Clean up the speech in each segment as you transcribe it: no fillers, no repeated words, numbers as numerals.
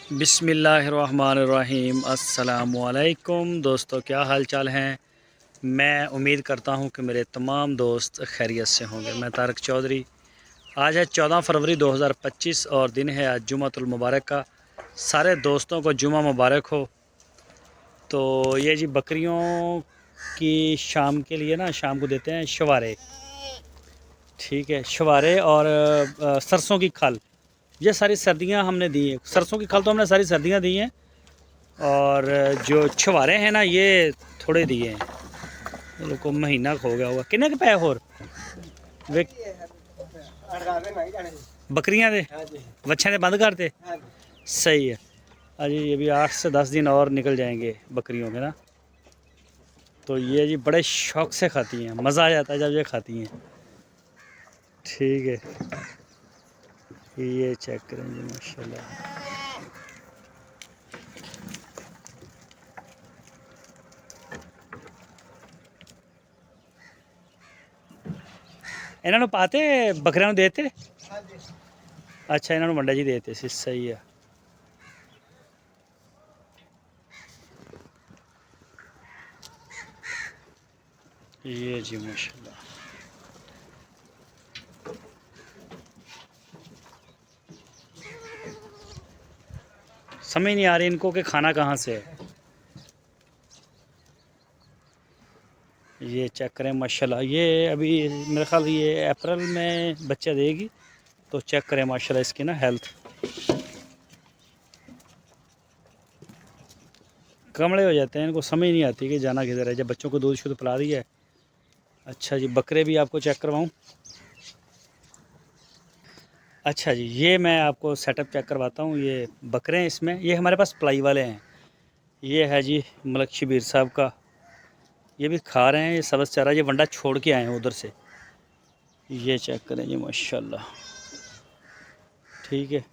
बिस्मिल्लाहिर्रहमानिर्रहीम। अस्सलामुअलैकुम दोस्तों, क्या हाल चाल हैं। मैं उम्मीद करता हूं कि मेरे तमाम दोस्त खैरियत से होंगे। मैं तारक चौधरी। आज है 14 फरवरी 2025 और दिन है आज जुमातुल मुबारक का। सारे दोस्तों को जुमा मुबारक हो। तो ये जी बकरियों की शाम के लिए ना, शाम को देते हैं शवारे। ठीक है, शवारे और सरसों की खल, ये सारी सर्दियां हमने दी हैं। सरसों की खल तो हमने सारी सर्दियां दी हैं, और जो छुहारे हैं ना, ये थोड़े दिए हैं। को महीना खो गया होगा। किन्ने के पै होर वे बकरियां दे बच्चे दे बंद करते। सही है। अजी ये भी 8 से 10 दिन और निकल जाएंगे बकरियों के ना। तो ये जी बड़े शौक से खाती हैं, मज़ा आ जाता है जब ये खाती हैं। ठीक है, ये चेक करें जी, माशाल्लाह। इन्होंने पाते बकरियां देते। अच्छा, इन्होंने मंडा जी देते सी। सही है। ये जी माशाल्लाह। समझ नहीं आ रही इनको कि खाना कहाँ से है। ये चेक करें माशाल्लाह। ये अभी मेरे ख्याल ये अप्रैल में बच्चा देगी। तो चेक करें माशाल्लाह इसकी ना हेल्थ। कमड़े हो जाते हैं, इनको समझ नहीं आती कि जाना किधर है। जब बच्चों को दूध शुद्ध पिला दिया है। अच्छा जी, बकरे भी आपको चेक करवाऊँ। अच्छा जी, ये मैं आपको सेटअप चेक करवाता हूँ। ये बकरे हैं इसमें, ये हमारे पास प्लाई वाले हैं। ये है जी मलक शबीर साहब का। ये भी खा रहे हैं ये सब्ज़ चारा। ये वंडा छोड़ के आए हैं उधर से। ये चेक करें जी माशाल्लाह। ठीक है,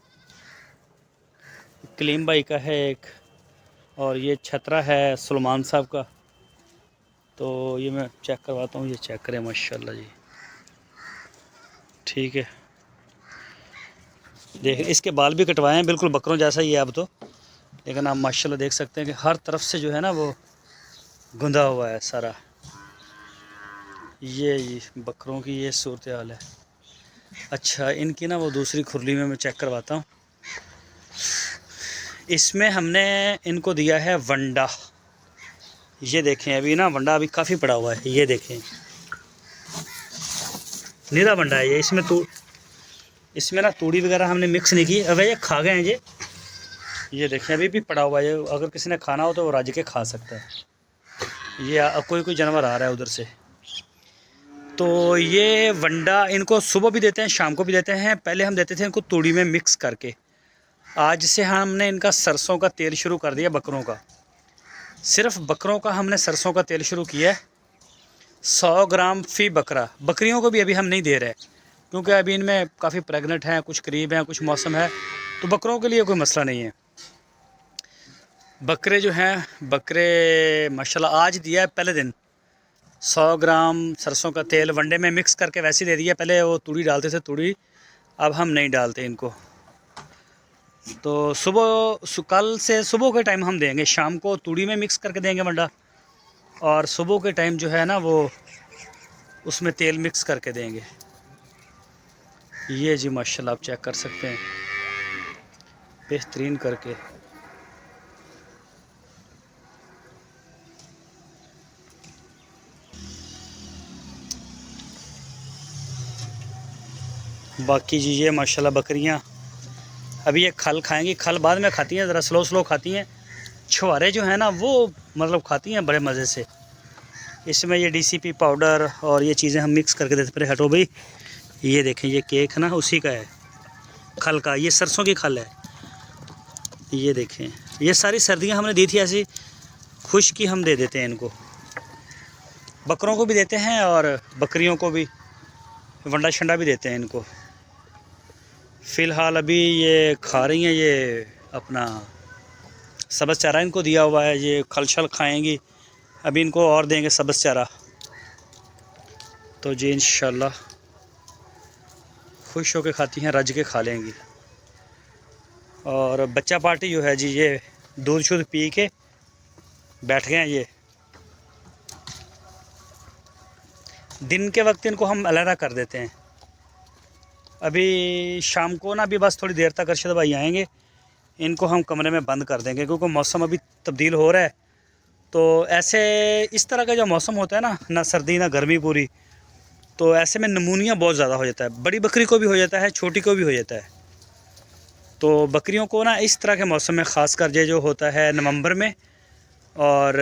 कलीम भाई का है एक, और ये छतरा है सलमान साहब का। तो ये मैं चेक करवाता हूँ। ये चेक करें माशाल्लाह जी। ठीक है, देख इसके बाल भी कटवाए हैं, बिल्कुल बकरों जैसा ही है अब तो। लेकिन आप माशाल्लाह देख सकते हैं कि हर तरफ से जो है ना वो गुंदा हुआ है सारा। ये बकरों की ये सूरत हाल है। अच्छा, इनकी ना वो दूसरी खुरली में मैं चेक करवाता हूँ। इसमें हमने इनको दिया है वंडा। ये देखें, अभी ना वंडा अभी काफ़ी पड़ा हुआ है। ये देखें, नीरा वंडा है ये। इसमें ना तूड़ी वगैरह हमने मिक्स नहीं की। अब ये खा गए हैं ये देखें, अभी भी पड़ा हुआ है। अगर किसी ने खाना हो तो वो रज के खा सकता है। ये कोई जानवर आ रहा है उधर से। तो ये वंडा इनको सुबह भी देते हैं, शाम को भी देते हैं। पहले हम देते थे इनको तूड़ी में मिक्स करके। आज से हमने इनका सरसों का तेल शुरू कर दिया बकरों का। सिर्फ बकरों का हमने सरसों का तेल शुरू किया है। 100 ग्राम फ़ी बकरा। बकरियों को भी अभी हम नहीं दे रहे, क्योंकि अभी इनमें काफ़ी प्रेग्नेंट हैं, कुछ करीब हैं, कुछ मौसम है। तो बकरों के लिए कोई मसला नहीं है। बकरे जो हैं, बकरे माशाल्लाह आज दिया है पहले दिन 100 ग्राम सरसों का तेल वनडे में मिक्स करके वैसे दे दिया। पहले वो तूड़ी डालते थे, तूड़ी अब हम नहीं डालते इनको। तो सुबह कल से सुबह के टाइम हम देंगे, शाम को तूड़ी में मिक्स करके देंगे वंडा, और सुबह के टाइम जो है ना वो उसमें तेल मिक्स करके देंगे। ये जी माशाल्लाह आप चेक कर सकते हैं, बेहतरीन करके। बाकी जी ये माशाल्लाह बकरियां अभी ये खल खाएंगी। खल बाद में खाती हैं, ज़रा स्लो स्लो खाती हैं। छुहारे जो है ना वो मतलब खाती हैं बड़े मज़े से। इसमें ये DCP पाउडर और ये चीज़ें हम मिक्स करके देते। पहले हटो भाई, ये देखें, ये केक ना उसी का है, खल का। ये सरसों की खल है। ये देखें, ये सारी सर्दियां हमने दी थी ऐसी खुश्की हम दे देते हैं इनको। बकरों को भी देते हैं और बकरियों को भी वंडा शंडा भी देते हैं इनको। फ़िलहाल अभी ये खा रही हैं ये अपना सब्ज़ चारा इनको दिया हुआ है। ये खल शल खाएंगी, अभी इनको और देंगे सब्ज़ चारा। तो जी इंशाल्लाह खुश होकर खाती हैं, रज के खा लेंगी। और बच्चा पार्टी जो है जी, ये दूध शुद्ध पी के बैठ गए हैं। ये दिन के वक्त इनको हम अलहदा कर देते हैं। अभी शाम को ना, अभी बस थोड़ी देर तक अरशद भाई आएंगे, इनको हम कमरे में बंद कर देंगे, क्योंकि मौसम अभी तब्दील हो रहा है। तो ऐसे इस तरह का जो मौसम होता है ना सर्दी ना गर्मी पूरी, तो ऐसे में नमूनिया बहुत ज़्यादा हो जाता है। बड़ी बकरी को भी हो जाता है, छोटी को भी हो जाता है। तो बकरियों को ना इस तरह के मौसम में ख़ासकर ये जो होता है नवंबर में, और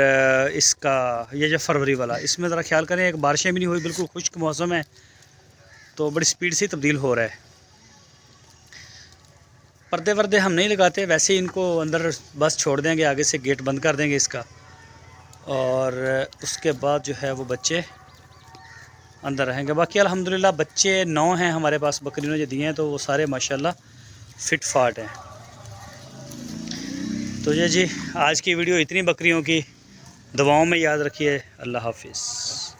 इसका ये जो फरवरी वाला, इसमें ज़रा ख्याल करें। एक बारिशें भी नहीं हुई, बिल्कुल खुश्क मौसम है, तो बड़ी स्पीड से तब्दील हो रहा है। पर्दे वर्दे हम नहीं लगाते, वैसे ही इनको अंदर बस छोड़ देंगे, आगे से गेट बंद कर देंगे इसका, और उसके बाद जो है वो बच्चे अंदर रहेंगे। बाकी अल्हम्दुलिल्लाह बच्चे 9 हैं हमारे पास, बकरियों ने जो दिए हैं, तो वो सारे माशाल्लाह फिट फाट हैं। तो ये जी आज की वीडियो इतनी बकरियों की, दुआओं में याद रखिए। अल्लाह हाफिज़।